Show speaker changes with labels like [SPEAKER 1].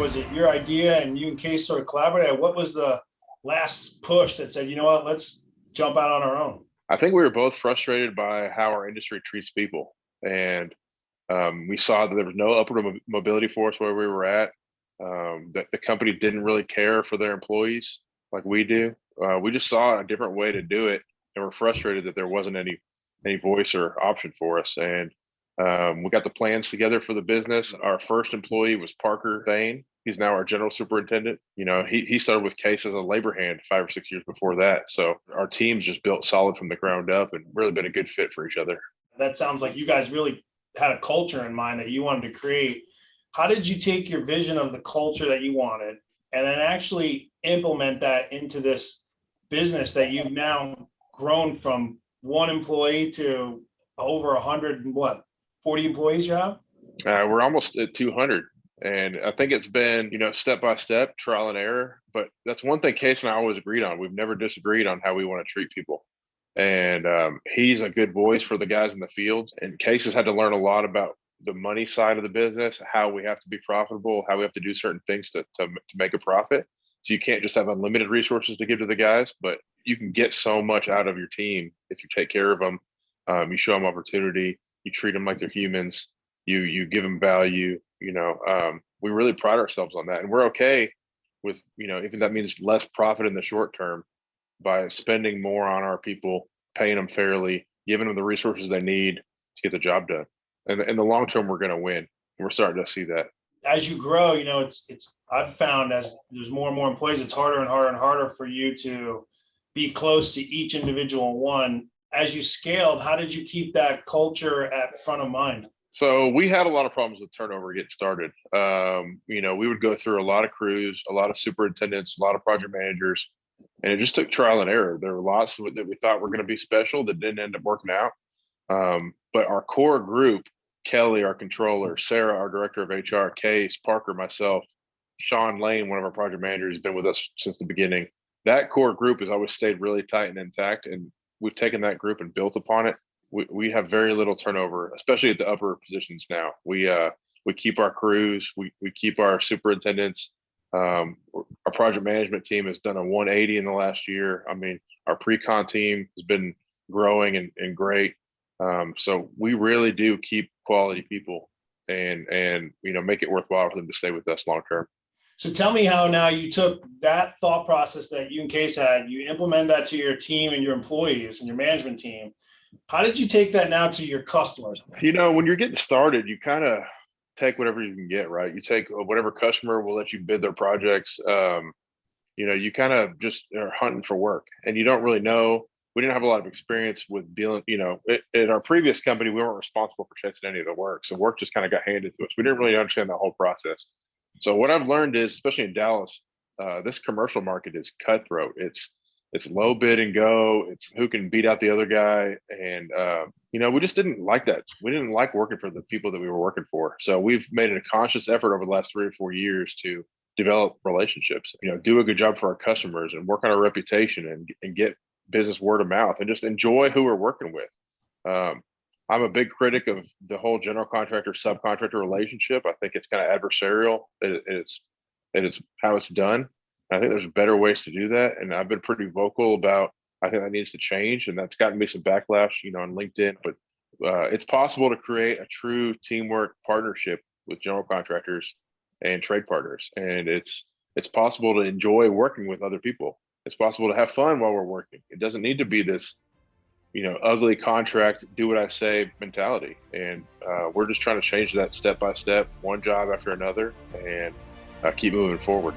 [SPEAKER 1] was it your idea and you and Case sort of collaborated? What was the last push that said, you know what, let's jump out on our own?
[SPEAKER 2] I think we were both frustrated by how our industry treats people. And we saw that there was no upward mobility for us where we were at, that the company didn't really care for their employees like we do. We just saw a different way to do it, and we're frustrated that there wasn't any voice or option for us. And we got the plans together for the business. Our first employee was Parker Thane. He's now our general superintendent. You know, he started with Case as a labor hand 5 or 6 years before that. So our team's just built solid from the ground up and really been a good fit for each other.
[SPEAKER 1] That sounds like you guys really had a culture in mind that you wanted to create. How did you take your vision of the culture that you wanted and then actually implement that into this business that you've now grown from one employee to over 100 and 40 employees you have?
[SPEAKER 2] We're almost at 200. And I think it's been, step by step, trial and error. But that's one thing Case and I always agreed on. We've never disagreed on how we want to treat people. And he's a good voice for the guys in the field. And Case has had to learn a lot about the money side of the business, how we have to be profitable, how we have to do certain things to make a profit. So you can't just have unlimited resources to give to the guys, but you can get so much out of your team if you take care of them. You show them opportunity, you treat them like they're humans, you give them value. We really pride ourselves on that, and we're okay with, even that means less profit in the short term by spending more on our people, paying them fairly, giving them the resources they need to get the job done. And in the long term, we're going to win. We're starting to see that.
[SPEAKER 1] As you grow, it's I've found as there's more and more employees, it's harder and harder and harder for you to be close to each individual one. As you scaled, how did you keep that culture at front of mind?
[SPEAKER 2] So we had a lot of problems with turnover getting started. We would go through a lot of crews, a lot of superintendents, a lot of project managers, and it just took trial and error. There were lots that we thought were going to be special that didn't end up working out. But our core group, Kelly, our controller, Sarah, our director of HR, Case, Parker, myself, Sean Lane, one of our project managers, has been with us since the beginning. That core group has always stayed really tight and intact, and we've taken that group and built upon it. We have very little turnover, especially at the upper positions now. We keep our crews, we keep our superintendents. Our project management team has done a 180 in the last year. I mean, our pre-con team has been growing and great. So we really do keep quality people and make it worthwhile for them to stay with us long term.
[SPEAKER 1] So tell me how now you took that thought process that you and Case had, you implement that to your team and your employees and your management team. How did you take that now to your customers?
[SPEAKER 2] When you're getting started, you kind of take whatever you can get, right? You take whatever customer will let you bid their projects. You kind of just are hunting for work, and you don't really know. We didn't have a lot of experience with dealing, at our previous company, we weren't responsible for chasing any of the work. So work just kind of got handed to us. We didn't really understand that whole process. So what I've learned is, especially in Dallas, this commercial market is cutthroat. It's low bid and go. It's who can beat out the other guy. And, we just didn't like that. We didn't like working for the people that we were working for. So we've made a conscious effort over the last 3 or 4 years to develop relationships, do a good job for our customers and work on our reputation and get business word of mouth and just enjoy who we're working with. I'm a big critic of the whole general contractor subcontractor relationship. I think it's kind of adversarial. It's how it's done. I think there's better ways to do that. And I've been pretty vocal about, I think that needs to change. And that's gotten me some backlash, on LinkedIn, but it's possible to create a true teamwork partnership with general contractors and trade partners. And it's possible to enjoy working with other people. It's possible to have fun while we're working. It doesn't need to be this, ugly contract, do what I say mentality. And we're just trying to change that step by step, one job after another, and keep moving forward.